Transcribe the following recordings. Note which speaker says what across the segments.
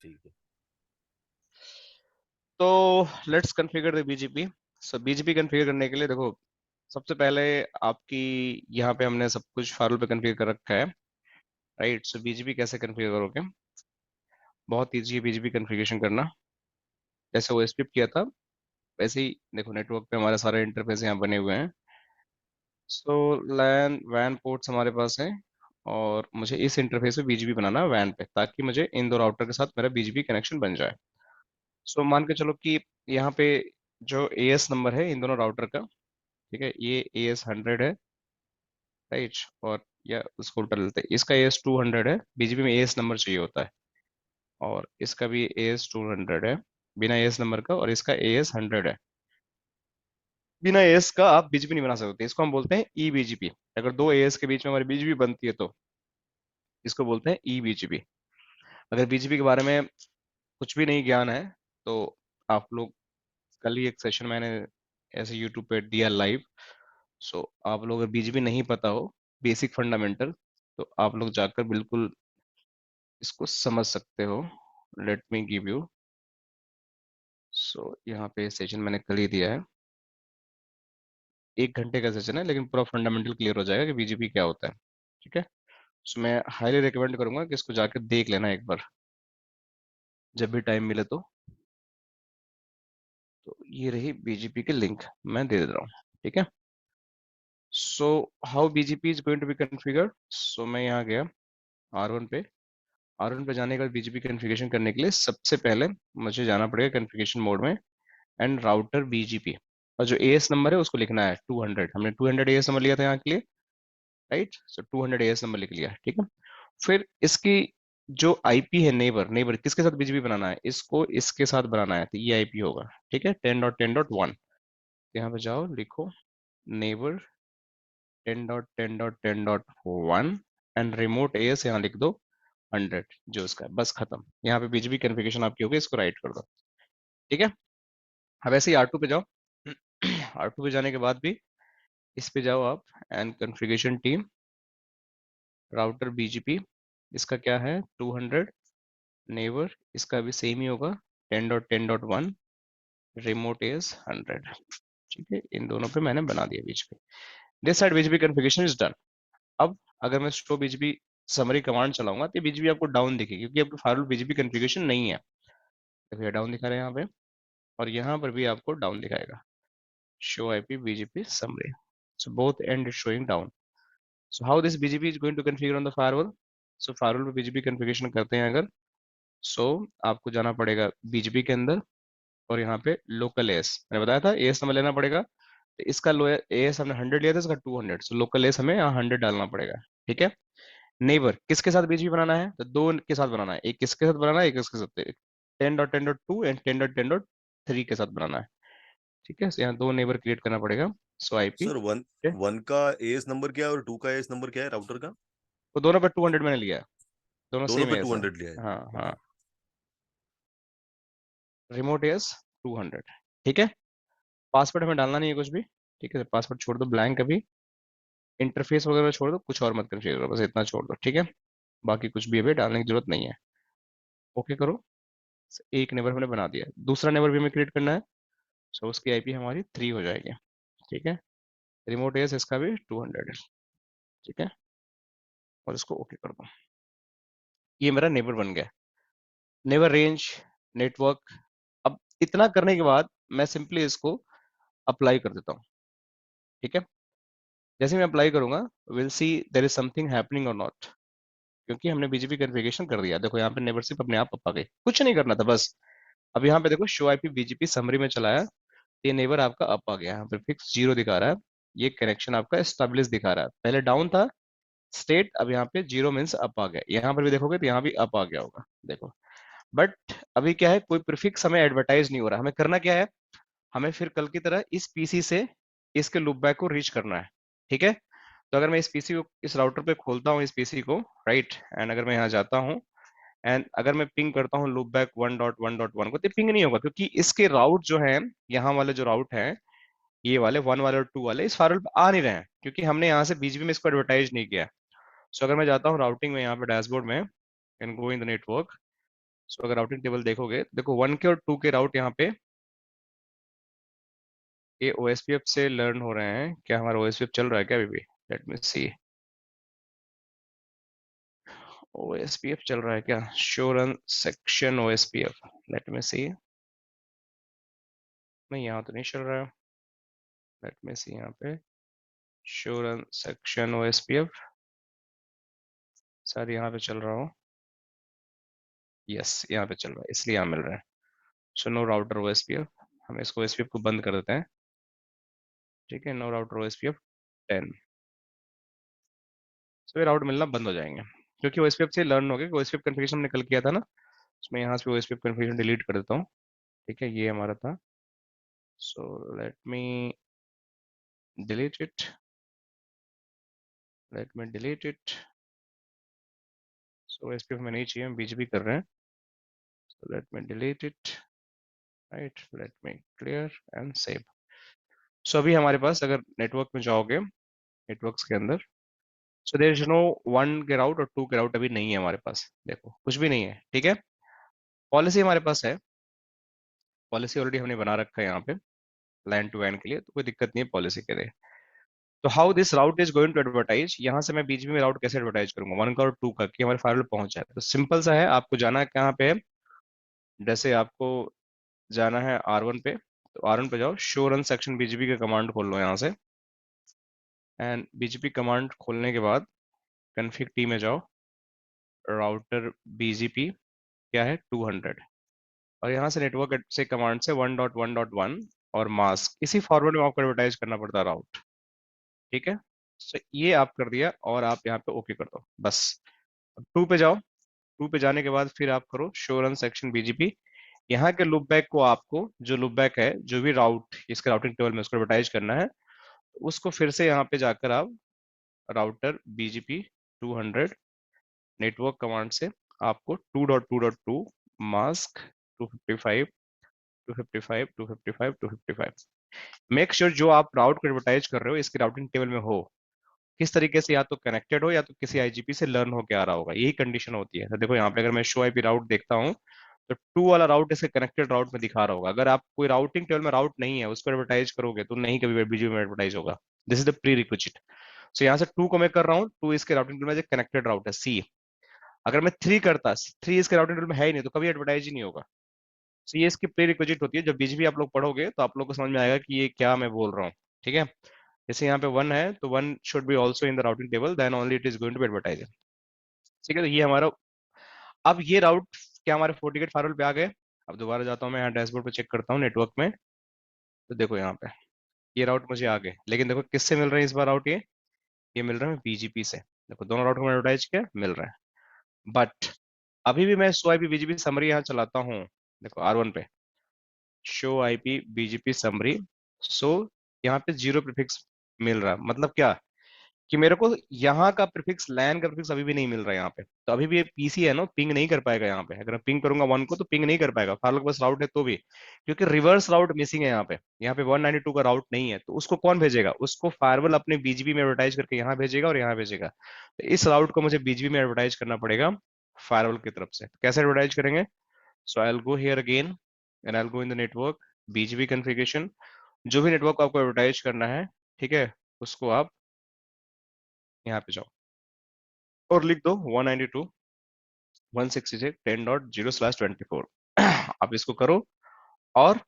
Speaker 1: ठीक है।
Speaker 2: तो let's configure the BGP. So BGP configure करने के लिए देखो, सबसे पहले आपकी यहाँ पे हमने सब कुछ फार्मूल पे कॉन्फ़िगर कर रखा है, राइट। सो बीजीपी कैसे कॉन्फ़िगर करोगे? बहुत ईजी है बीजीपी कॉन्फ़िगरेशन करना। जैसे वो स्क्रिप्ट किया था वैसे ही देखो, नेटवर्क पे हमारे सारे इंटरफेस यहाँ बने हुए हैं। सो लैन वैन पोर्ट्स हमारे पास हैं, और मुझे इस इंटरफेस पे बीजीपी बनाना है वैन पे, ताकि मुझे इन दो राउटर के साथ मेरा बीजीपी कनेक्शन बन जाए। सो मान के चलो कि यहाँ पे जो एएस नंबर है इन दोनों राउटर का, ठीक है, ये AS100 है, राइट। और या उसको उल्टा लेते हैं, इसका AS200 है, बीजीपी में एएस नंबर चाहिए होता है, और इसका भी AS200 है बिना एएस नंबर का, और इसका AS100 है। बिना एएस का आप बीजीपी नहीं बना सकते, इसको हम बोलते हैं ई बीजीपी। अगर दो एएस के बीच में हमारी बीजीपी बनती है तो इसको बोलते हैं ई बीजीपी। अगर बीजीपी के बारे में कुछ भी नहीं ज्ञान है तो आप लोग, कल ही एक सेशन मैंने ऐसे यूट्यूब पे दिया लाइव। सो आप लोग अगर बीजीपी नहीं पता हो, बेसिक फंडामेंटल, तो आप लोग जाकर बिल्कुल इसको समझ सकते हो। Let me give you. So यहाँ पे सेशन मैंने कल ही दिया है, 1 घंटे का सेशन है, लेकिन पूरा फंडामेंटल क्लियर हो जाएगा कि बीजीपी क्या होता है, ठीक है। सो मैं हाईली रिकमेंड करूंगा कि इसको जाकर देख लेना एक बार, जब भी टाइम मिले तो ये रही बीजीपी की लिंक, मैं दे दे रहा हूँ, ठीक है। So how BGP is going to be configured. So मैं यहाँ गया R1 पे। R1 पे जाने के बाद बीजीपी कॉन्फ़िगरेशन करने के लिए सबसे पहले मुझे जाना पड़ेगा कॉन्फ़िगरेशन मोड में, एंड राउटर बीजीपी, और जो एएस नंबर है उसको लिखना है 200। हमने 200 एएस नंबर लिया था यहाँ के लिए, राइट। सो 200 एएस नंबर लिख लिया, ठीक है। फिर इसकी जो आईपी है, नेबर नेबर किसके साथ बीजीपी बनाना है, इसको इसके साथ बनाना है, तो ये आईपी होगा, ठीक है, 10.10.1। यहाँ पे जाओ, लिखो नेबर 10.10.10.1, एंड रिमोट एएस यहाँ लिख दो 100, जो इसका है, बस खत्म। यहाँ पे बीजीपी कॉन्फ़िगरेशन आपकी होगी, इसको राइट कर दो, ठीक है। अब ऐसे ही R2 पे जाओ। R2 पे जाने के बाद भी इस पे जाओ आप, and configuration team router BGP, इसका क्या है 200, नेबर इसका भी सेम ही होगा 10.10.1, रिमोट इज 100, ठीक है। इन दोनों पे मैंने बना दिया BGP. This side BGP configuration is done. अब अगर मैं शो बीजीपी समरी कमांड चलाऊंगा तो बीजीपी आपको डाउन दिखेगी, क्योंकि आपकी फाइल बीजीपी कॉन्फ़िगरेशन नहीं है। देखो ये डाउन दिखा रहे हैं यहाँ पे, और यहाँ पर भी आपको डाउन दिखाएगा, show IP BGP summary. So both end is showing down. So how this BGP is going to configure on the firewall. So firewall पे बीजीपी कॉन्फ़िगरेशन करते हैं अगर, सो आपको जाना पड़ेगा बीजीपी के अंदर, और यहाँ पे लोकल एस मैंने बताया था एस नंबर लेना पड़ेगा, तो इसका लो एस हमने 100 लिया था, इसका 200, सो लोकल एस हमें यहाँ 100 डालना पड़ेगा, ठीक है। नेबर किसके साथ बीजीपी बनाना है, तो दो के साथ बनाना है, एक किसके साथ बनाना है, एक इसके साथ, 10.10.2 एंड 10.10.3 के साथ बनाना है, ठीक है। so यहाँ दो नेबर क्रिएट करना पड़ेगा। सो आईपी,
Speaker 1: सर वन वन का एएस नंबर क्या है और टू का एएस नंबर क्या है राउटर का?
Speaker 2: तो दोनों पे 200 मैंने लिया है, दोनों
Speaker 1: दोनों
Speaker 2: सेम
Speaker 1: पे
Speaker 2: एस है।
Speaker 1: 200 लिया है।
Speaker 2: हाँ हाँ,
Speaker 1: ओके।
Speaker 2: रिमोट एस 200, ठीक है। पासवर्ड हमें डालना नहीं है कुछ भी, ठीक है, पासवर्ड छोड़ दो ब्लैंक अभी। इंटरफेस वगैरह छोड़ दो, कुछ और मत कन्फिगर करो, बस इतना छोड़ दो, ठीक है। बाकी कुछ भी अभी डालने की जरूरत नहीं है। ओके करो। एक नेबर हमने बना दिया है, दूसरा नेबर भी हमें क्रिएट करना है, सो उसकी आईपी हमारी 3 हो जाएगी, ठीक है। रिमोट एस इसका भी 200 है, ठीक है, और इसको ओके कर दो। ये मेरा नेबर बन गया, नेबर रेंज नेटवर्क। अब इतना करने के बाद मैं सिंपली इसको अप्लाई कर देता हूँ, ठीक है। जैसे मैं अप्लाई करूंगा, will see there is something happening और नॉट, क्योंकि हमने बीजीपी कॉन्फ़िगरेशन कर दिया। देखो यहाँ पे नेबरशिप अपने आप आ गई, कुछ नहीं करना था बस। अब यहाँ पे देखो शो आईपी बीजीपी समरी में चलाया, ये नेबर आपका अप आ गया, यहाँ पे फिक्स 0 दिखा रहा है, ये कनेक्शन आपका स्टेबलिश दिखा रहा है, पहले डाउन था स्टेट, अब यहाँ पे 0 मीन्स अप आ गया। यहाँ पर भी देखोगे तो यहाँ भी अप आ गया होगा, देखो। बट अभी क्या है, कोई प्रीफिक्स हमें एडवर्टाइज नहीं हो रहा, हमें करना क्या है, हमें फिर कल की तरह इस पीसी से इसके लूपबैक को रीच करना है, ठीक है। तो अगर मैं इस पीसी को, इस राउटर पे खोलता हूँ इस पीसी को, राइट, एंड अगर मैं यहाँ जाता हूँ, एंड अगर मैं पिंग करता हूँ लूपबैक 1.1.1 को, तो पिंग नहीं होगा, क्योंकि इसके राउट जो है, यहाँ वाले जो राउट है, ये वाले 1 वाले और 2 वाले इस फायरवॉल पे आ नहीं रहे हैं, क्योंकि हमने यहाँ से बीजीपी में इसको एडवर्टाइज नहीं किया। सो अगर मैं जाता हूँ राउटिंग में, यहाँ पे डैशबोर्ड में, and go in the network, so अगर राउटिंग टेबल देखोगे, देखो 1 के और 2 के राउट यहाँ पे ये OSPF से लर्न हो रहे हैं। क्या हमारा OSPF चल रहा है क्या अभी भी? लेट मी सी। OSPF चल रहा है क्या? Show run section OSPF, let me see. नहीं, यहाँ तो नहीं चल रहा है। लेट मी सी यहाँ पे शो रन सेक्शन OSPF, शायद यहाँ पे चल रहा हो। यस, यहाँ पे चल रहा है, इसलिए यहाँ मिल रहा है। सो नो राउटर OSPF, हम इसको OSPF को बंद कर देते हैं। ठीक है, नो राउटर OSPF 10। सो ये राउट मिलना बंद हो जाएंगे, क्योंकि OSPF से लर्न हो गया। OSPF कन्फिग्रेशन हमने कल किया था ना, उसमें यहाँ से OSPF कन्फिग्रेशन डिलीट कर देता हूँ। ठीक है, ये हमारा था। So let me delete it, let me delete it. So OSPF में नहीं चाहिए, हम बीजीपी कर रहे हैं। So let me delete it, right, let me clear and save. So अभी हमारे पास अगर नेटवर्क में जाओगे, नेटवर्क्स के अंदर, सो देयर इज नो 1 के राउट और 2 के राउट अभी नहीं है हमारे पास। देखो कुछ भी नहीं है। ठीक है, पॉलिसी हमारे पास है, पॉलिसी ऑलरेडी हमने बना रखा है यहाँ पे लैन टू वैन के लिए, तो कोई दिक्कत नहीं है पॉलिसी के लिए। तो how this route is going to advertise, यहाँ से मैं बीजीपी में राउट कैसे एडवर्टाइज करूंगा 1 का और 2 का, कि हमारे फायरवॉल पहुंच जाए। तो सिंपल सा है, आपको जाना है कहाँ पे है, जैसे आपको जाना है R1 पे, तो R1 पे जाओ, शो रन सेक्शन बीजीपी का कमांड खोल लो यहाँ से, एंड बीजीपी कमांड खोलने के बाद कन्फिग टी में जाओ, राउटर बीजीपी क्या है 200, और यहाँ से नेटवर्क से कमांड से 1.1.1 और मास्क, इसी फॉर्मेट में आपको एडवर्टाइज करना पड़ता है राउट। ठीक है, तो ये आप कर दिया और आप यहाँ पे ओके कर दो बस। 2 पे जाओ, 2 पे जाने के बाद फिर आप करो शो रन सेक्शन बीजीपी। यहाँ के लूप बैक को आपको, जो लूप बैक है, जो भी राउट इसके राउटिंग टेबल में उसको एडवर्टाइज करना है, उसको फिर से यहाँ पे जाकर आप राउटर बीजीपी 200 नेटवर्क कमांड से आपको 2.2.2 मास्क 255 255 255 255, मेक श्योर जो आप राउट को एडवर्टाइज कर रहे हो इसके राउटिंग टेबल में हो, किस तरीके से, या तो कनेक्टेड हो या तो किसी आईजीपी से लर्न होकर आ रहा होगा, यही कंडीशन होती है। तो देखो यहाँ पे अगर मैं शो आईपी राउट देखता हूँ, तो 2 वाला राउट इसके कनेक्टेड राउट में दिखा रहा होगा। अगर आप कोई राउटिंग टेबल में राउट नहीं है उसको एडवर्टाइज करोगे तो नहीं कभी बीजीपी में एडवर्टाइज होगा। This is the prerequisite. So यहाँ से 2 को मैं कर रहा हूँ, 2 इसके राउटिंग टेबल में कनेक्टेड राउट है सी। अगर मैं 3 करता, 3 इसके राउटिंग टेबल में है ही नहीं, तो कभी एडवर्टाइज ही नहीं होगा। सो ये इसकी प्री रिक्विजिट होती है। जब बीजीपी आप लोग पढ़ोगे तो आप लोग को समझ में आएगा कि ये क्या मैं बोल रहा हूँ। ठीक है, जैसे यहाँ पे 1 है तो 1 should be also in the routing table, then only it is going to be advertise. ठीक है, तो ये हमारा, अब ये राउट क्या हमारे FortiGate फायरवॉल पे आ गए। अब दोबारा जाता हूँ मैं यहाँ डैशबोर्ड पे, चेक करता हूँ नेटवर्क में, तो देखो यहाँ पे ये राउट मुझे आ गए। लेकिन देखो किससे मिल रहे हैं इस बार राउट, ये मिल रहा है बीजीपी से। देखो दोनों राउट को मैंने एडवर्टाइज किया, मिल रहा है। बट अभी भी मैं शो आईपी बीजीपी समरी यहाँ चलाता हूँ, देखो R1 पे शो आईपी बीजीपी समरी। सो यहाँ पे 0 प्रीफिक्स मिल रहा है, मतलब क्या कि मेरे को यहाँ का प्रीफिक्स, लैन का प्रीफिक्स अभी भी नहीं मिल रहा है यहाँ पे। तो अभी भी ये पीसी है ना, पिंग नहीं कर पाएगा यहाँ पे। अगर मैं पिंग करूंगा 1 को तो पिंग नहीं कर पाएगा, फायरवॉल के पास राउट है तो भी, क्योंकि रिवर्स राउट मिसिंग है यहाँ पे। यहाँ पे 192 का राउट नहीं है, तो उसको कौन भेजेगा? उसको फायरवॉल अपने बीजीपी में एडवर्टाइज करके यहाँ भेजेगा और यहाँ भेजेगा। तो इस राउट को मुझे बीजीपी में एडवर्टाइज करना पड़ेगा फायरवॉल की तरफ से। कैसे एडवर्टाइज करेंगे? So I will go here again and I will go in the network BGP configuration, जो भी नेटवर्क आपको एडवर्टाइज करना है, ठीक है, उसको आप यहाँ पे जाओ और लिख दो 192.166.10.0/24। आप इसको करो, और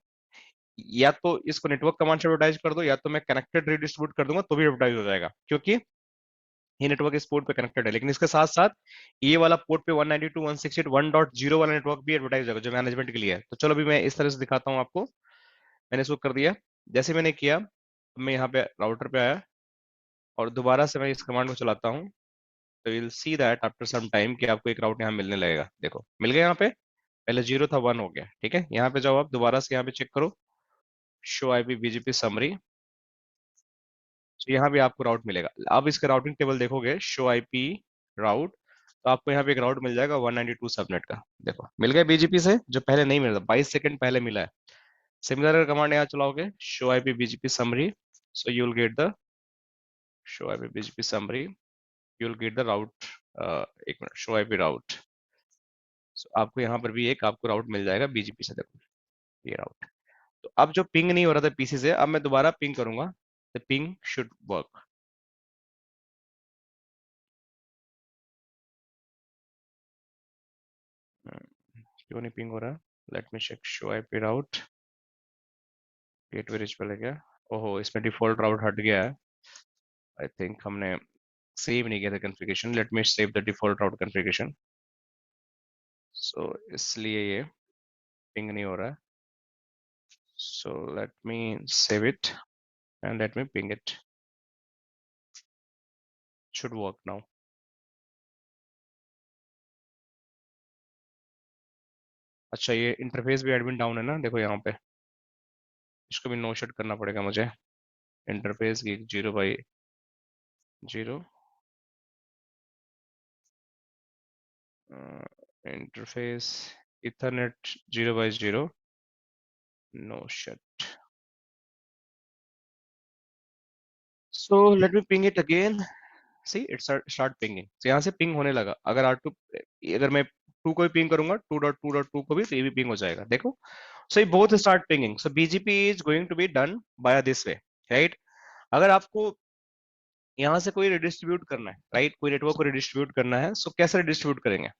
Speaker 2: या तो इसको नेटवर्क कमांड से एडवर्टाइज कर दो, या तो मैं कनेक्टेड रीडिस्ट्रीब्यूट कर दूंगा तो भी एडवर्टाइज हो जाएगा, क्योंकि ये नेटवर्क इस पोर्ट पे कनेक्टेड है। लेकिन इसके साथ साथ ये वाला पोर्ट पे 192.168.1.0 वाला नेटवर्क भी एडवर्टाइज होगा, जो मैनेजमेंट के लिए है। तो चलो अभी मैं इस तरह से दिखाता हूँ आपको। मैंने इसको कर दिया, जैसे मैंने किया, मैं यहाँ पे राउटर पे आया और दोबारा से मैं इस कमांड को चलाता हूँ, तो you will see that after some time कि आपको एक राउट यहाँ मिलने लगेगा। देखो मिल गया, यहाँ पे पहले 0 था 1 हो गया। ठीक है, यहाँ पे जाओ, आप दोबारा से यहाँ पे चेक करो शो आईपी बीजीपी समरी, तो यहाँ भी आपको राउट मिलेगा। अब इसका राउटिंग टेबल देखोगे शो आईपी राउट, तो आपको यहाँ पे एक राउट मिल जाएगा 192 सबनेट का। देखो मिल गया बीजीपी से, जो पहले नहीं मिला था, 22 सेकंड पहले मिला है। सिमिलर कमांड यहाँ चलाओगे show IP BGP summary, so you will get the show IP BGP summary, you will get the route. एक मिनट, शो आईपी राउट, आपको यहाँ पर भी एक आपको राउट मिल जाएगा बीजीपी से, देखो ये राउट। तो अब जो पिंग नहीं हो रहा था पीसी से, अब मैं दोबारा पिंग करूंगा, द पिंग शुड वर्क। क्यों नहीं पिंग हो रहा? Let me check show IP route, gateway reach पे गया। ओहो, इसमें डिफॉल्ट राउट हट गया है। आई थिंक हमने सेव नहीं किया था configuration. Let me save the default route configuration. So इसलिए ये पिंग नहीं हो रहा है। So let me save it and let me ping it, should work now. अच्छा, ये इंटरफेस भी एडमिन डाउन है ना, देखो यहाँ पे, इसको भी नो शट करना पड़ेगा मुझे। इंटरफेस की 0/0 interface ethernet 0/0 no shut. So let me ping it again. See it start pinging, तो यहाँ से पिंग होने लगा। अगर R2, अगर मैं 2 को भी पिंग करूंगा, 2.2.2 को भी, तो ये भी पिंग हो जाएगा, देखो। सो ये both start pinging. So BGP is going to be done by this way, right. अगर आपको यहाँ से कोई रिडिस्ट्रीब्यूट करना है, राइट, कोई नेटवर्क को रिडिस्ट्रीब्यूट करना है, सो कैसे रिडिस्ट्रीब्यूट करेंगे?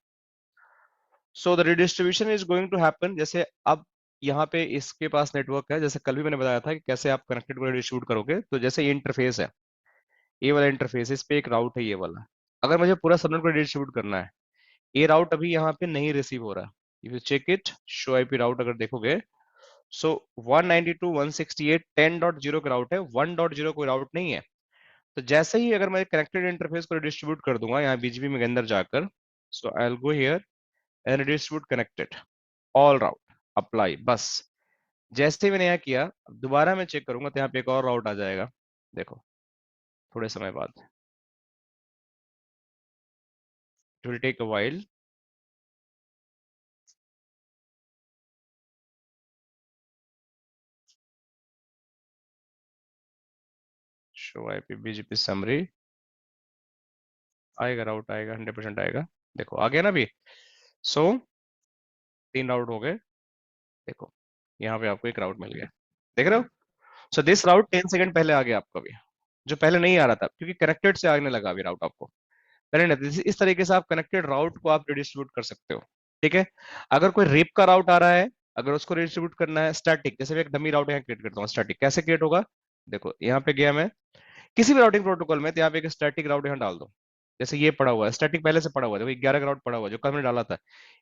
Speaker 2: So the redistribution is going to happen, जैसे अब यहाँ पे इसके पास नेटवर्क है, जैसे कल भी मैंने बताया था कि कैसे आप कनेक्टेड को रिडिस्ट्रीब्यूट करोगे। तो जैसे ये इंटरफेस है, ये वाला इंटरफेस, इस पे एक राउट है ये वाला। अगर मुझे पूरा सबनेट को डिस्ट्रीब्यूट करना है, ये राउट अभी यहाँ पे नहीं रिसीव हो रहा। If you check it, show IP route अगर देखोगे, सो 192.168.10.0 का राउट है, 1.0 कोई राउट नहीं है। तो जैसे ही अगर मैं कनेक्टेड इंटरफेस को डिस्ट्रीब्यूट कर दूंगा यहाँ बीजीपी में के अंदर जाकर, so I will go here and distribute connected all route, apply, बस। जैसे ही मैंने यहाँ किया, अब दोबारा मैं चेक करूंगा तो यहाँ पे एक और राउट आ जाएगा, देखो, थोड़े समय बाद। It will take a while. Show IP BGP summary, आएगा राउट, आएगा, 100% आएगा। देखो आ गया ना अभी। सो 3 राउट हो गए, देखो यहाँ पे आपको एक राउट मिल गया, देख रहे हो। सो दिस राउट 10 सेकंड पहले आ गया आपको अभी, जो पहले नहीं आ रहा था, क्योंकि कनेक्टेड से आने लगा अभी राउट आपको, पहले नहीं था। इस तरीके से आप कनेक्टेड राउट को आप रिडिस्ट्रीब्यूट कर सकते हो, ठीक है। अगर कोई रेप का राउट आ रहा है, अगर उसको रिडिस्ट्रीब्यूट करना है स्टैटिक, जैसे मैं एक डमी राउट यहाँ क्रिएट करता हूँ स्टैटिक, कैसे क्रिएट होगा? देखो यहाँ पे गया मैं किसी भी राउटिंग प्रोटोकॉल में, तो यहाँ पे एक स्टैटिक राउट यहाँ डाल दो। जैसे ये पड़ा हुआ है स्टैटिक, पहले से पड़ा हुआ है, देखो 11 का राउट पड़ा हुआ है जो कल मैंने डाला था।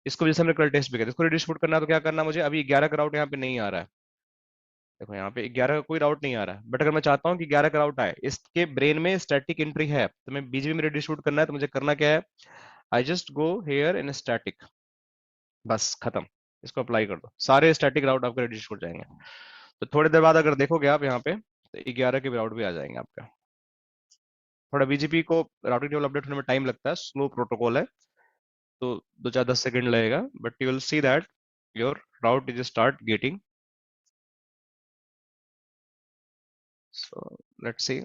Speaker 2: इसको जैसे हमने कल टेस्ट भी किया था, इसको रिडिस्ट्रीब्यूट करना है, तो क्या करना है मुझे? अभी 11 का राउट यहाँ पे नहीं आ रहा है, देखो यहाँ पे 11 का कोई राउट नहीं आ रहा है। बट अगर मैं चाहता हूँ कि 11 का राउट आए, इसके ब्रेन में स्टैटिक एंट्री है, तो मैं बीजीबी में रिडिस्ट्रीब्यूट करना है, तो मुझे करना क्या है? I just go here in static, बस खत्म। इसको अप्लाई कर दो, सारे स्टैटिक राउट आपके रिडिस्ट्रीब्यूट हो जाएंगे। तो थोड़ी देर बाद अगर देखोगे आप यहाँ पे, तो 11 के भी राउट भी आ जाएंगे आपका। थोड़ा बीजीपी को राउटिंग टेबल अपडेट होने में टाइम लगता है, स्लो प्रोटोकॉल है, तो 2 4 10 सेकंड लगेगा, but you will see that your route is start getting. So let's see,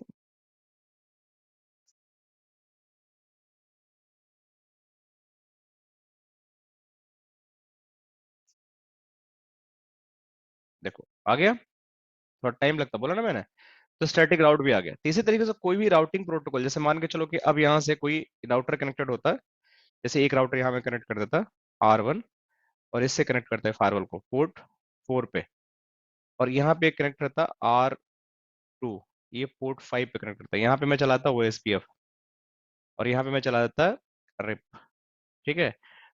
Speaker 2: देखो आ गया। थोड़ा टाइम लगता, बोला ना मैंने। तो स्टैटिक राउट भी आ गया। तो इसी तरीके से कोई भी राउटिंग प्रोटोकॉल, जैसे मान के चलो कि अब यहाँ से कोई राउटर कनेक्टेड होता है, जैसे एक राउटर यहाँ में कनेक्ट कर देता R1, और इससे कनेक्ट करता है फायरवॉल को पोर्ट 4 पे, और यहाँ पे कनेक्ट करता R2, ये पोर्ट 5 पे कनेक्ट करता है। यहाँ पे मैं चलाता OSPF, और यहाँ पे मैं चला देता रिप, ठीक है।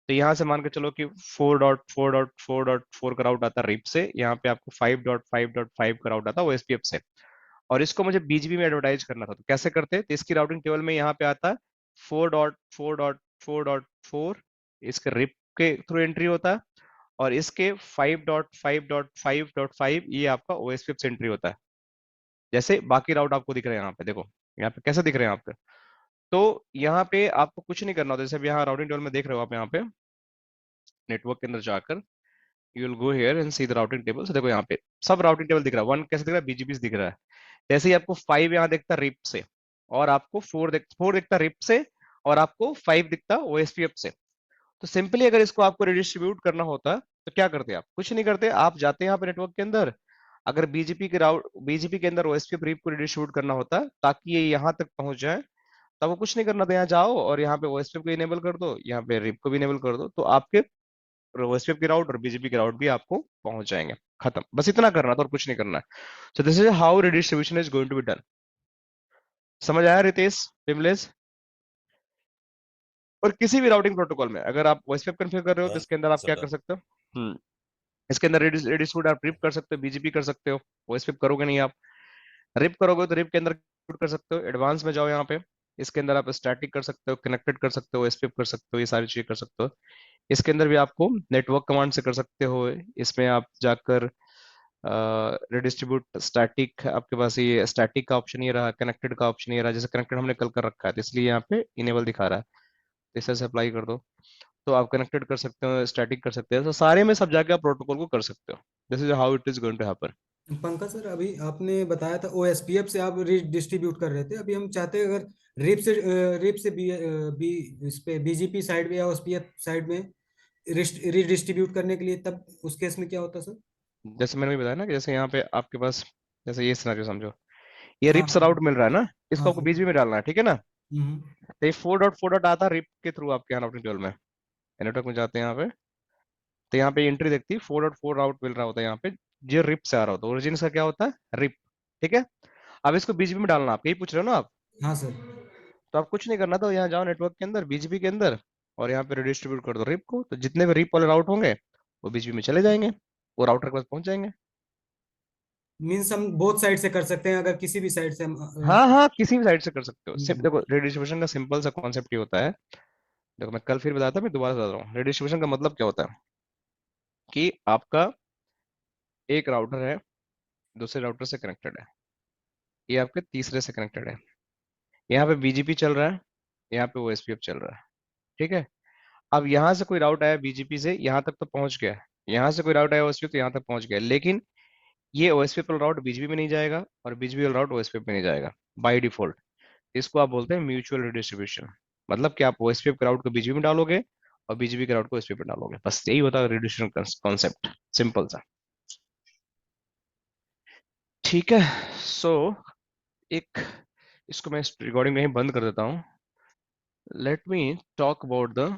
Speaker 2: तो यहाँ से मान के चलो कि 4.4.4.4 का राउट आता है रिप से, यहाँ पे आपको 5.5.5 का राउट आता है OSPF से, और इसको मुझे बीजीबी में एडवर्टाइज करना था। तो कैसे करते? तो इसकी राउटिंग टेबल में यहाँ पे आता है 4.4.4.4, इसके रिप के थ्रू एंट्री होता है, और इसके 5.5.5.5 ये आपका OSPF से एंट्री होता है। जैसे बाकी राउट आपको दिख रहे हैं यहाँ पे, देखो यहाँ पे कैसे दिख रहे हैं आपको। तो यहाँ पे आपको कुछ नहीं करना होता, जैसे अब यहाँ राउटिंग टेबल में देख रहे हो आप, यहाँ पे नेटवर्क के अंदर जाकर you will go here and see the routing table. तो देखो यहाँ पे सब राउटिंग टेबल दिख रहा है। 1 कैसे दिख रहा है? बीजीपी दिख रहा है। जैसे ही आपको 5 यहाँ दिखता है रिप से, और आपको 4 दिखता है रिप से, और आपको 5 दिखता है OSPF से। तो सिंपली अगर इसको आपको रिडिस्ट्रीब्यूट करना होता तो क्या करते आप? कुछ नहीं करते, आप जाते हैं यहाँ पे नेटवर्क के अंदर, अगर बीजीपी के अंदर ओएसपीएफ रिप को रिडिस्ट्रीब्यूट करना होता ताकि ये यहाँ तक पहुंच जाए, तब वो कुछ नहीं करना था, यहाँ जाओ और यहाँ पे ओएसपीएफ को इनेबल कर दो, यहाँ पे रिप को भी इनेबल कर दो, तो आपके ओएसपीएफ की राउट और बीजीपी की राउट भी आपको पहुंच जाएंगे। खत्म, बस इतना करना था और कुछ नहीं करना है। So this is how redistribution is going to be done. समझ आया रितेश, विमलेश? और किसी भी राउटिंग प्रोटोकॉल में अगर आप ओएसपीएफ कॉन्फ़िगर कर रहे हो तो
Speaker 1: हाँ
Speaker 2: इसके अंदर आप क्या
Speaker 1: समझा।
Speaker 2: कर सकते हो? इसके अंदर रेडिस आप रिप कर सकते हो, बीजीपी कर सकते हो। ओएसपीएफ करोगे नहीं आप, रिप करोगे तो रिप के अंदर कर सकते हो। एडवांस में जाओ यहाँ पे, इसके अंदर आप स्टैटिक कर सकते हो, कनेक्टेड कर सकते हो, एसपीएफ कर सकते हो, ये सारी चीजें कर सकते हो। इसके अंदर भी आपको नेटवर्क कमांड से कर सकते हो। इसमें आप जाकर रिडिस्ट्रीब्यूट स्टैटिक, आपके पास ये स्टैटिक का ऑप्शन ये रहा, कनेक्टेड का ऑप्शन ये रहा। जैसे कनेक्टेड हमने कल कर रखा है तो इसलिए यहाँ पे इनेबल दिखा रहा है, तो इसे से अप्लाई कर दो तो आप कनेक्टेड कर सकते हो, स्टैटिक कर सकते हो। तो सारे में सब जाके आप प्रोटोकॉल को कर सकते हो। This is how it is going to happen.
Speaker 3: Pankaj sir, अभी आपने बताया था ओएसपीएफ से आप डिस्ट्रीब्यूट कर रहे थे, अभी हम चाहते हैं अगर रिप से बी इस पे बीजीपी साइड में या ओएसपीएफ साइड में रीडिस्ट्रीब्यूट करने के लिए, तब उस केस में क्या होता सर?
Speaker 2: जैसे मैंने भी बताया ना कि जैसे यहाँ पे आपके पास, जैसे ये सिनेरियो समझो, ये
Speaker 3: हाँ
Speaker 2: रिप्स
Speaker 3: हाँ
Speaker 2: राउट मिल रहा है ना, इसको
Speaker 3: हाँ
Speaker 2: आपको
Speaker 3: सर।
Speaker 2: बीच में डालना है, ठीक है ना?
Speaker 3: हम्म।
Speaker 2: तो ये 4.4 आता है रिप के थ्रू आपके यहाँ राउटिंग टेबल में, नेटवर्क में जाते हैं यहाँ पे, तो यहाँ पे एंट्री देखती है 4.4 राउट मिल रहा होता है यहाँ पे, जो रिप से आ रहा होता है, ओरिजिन का क्या होता है? रिप। ठीक है, अब इसको बीजीपी में डालना, आप यही पूछ रहे हो ना आप?
Speaker 3: हाँ सर।
Speaker 2: तो आप कुछ नहीं करना, तो यहाँ जाओ नेटवर्क के अंदर, बीजीपी के अंदर, और यहाँ पे रिडिस्ट्रीब्यूट कर दो रिप को, तो जितने भी रिप वाले राउट होंगे वो बीजीपी में चले जाएंगे, वो राउटर के पास पहुंच जाएंगे।
Speaker 3: मीन्स हम बोथ साइड से कर सकते हैं, अगर किसी भी साइड से हम
Speaker 2: हाँ हाँ, किसी भी साइड से कर सकते हो।
Speaker 3: हम्म।
Speaker 2: देखो रेडिस्ट्रीब्यूशन का सिंपल सा कॉन्सेप्ट ये होता है, देखो मैं कल फिर बताया था, मैं दोबारा बता रहा हूँ। रेडिस्ट्रीब्यूशन का मतलब क्या होता है कि आपका एक राउटर है, दूसरे राउटर से कनेक्टेड है, ये आपके तीसरे से कनेक्टेड है, यहाँ पे बीजीपी चल रहा है, यहाँ पे ओएसपीएफ चल रहा है। ठीक है, अब यहाँ से कोई राउट आया बीजीपी से यहाँ तक तो पहुंच गया, यहाँ से कोई राउट आया ओएसपीएफ तो यहाँ तक पहुंच गया, लेकिन ये ओएसपीएफ वाला राउट बीजीपी में नहीं जाएगा और बीजीपी वाला राउट ओएसपीएफ में नहीं जाएगा बाय डिफॉल्ट। इसको आप बोलते हैं म्यूचुअल रिडिस्ट्रीब्यूशन। मतलब कि आप ओएसपीएफ के राउट को बीजीपी में डालोगे और बीजीपी के राउट को ओएसपीएफ में डालोगे, बस यही होता है रिडिस्ट्रीब्यूशन कॉन्सेप्ट, सिंपल सा। ठीक है, सो एक, इसको मैं रिकॉर्डिंग में ही बंद कर देता हूँ। Let me talk about the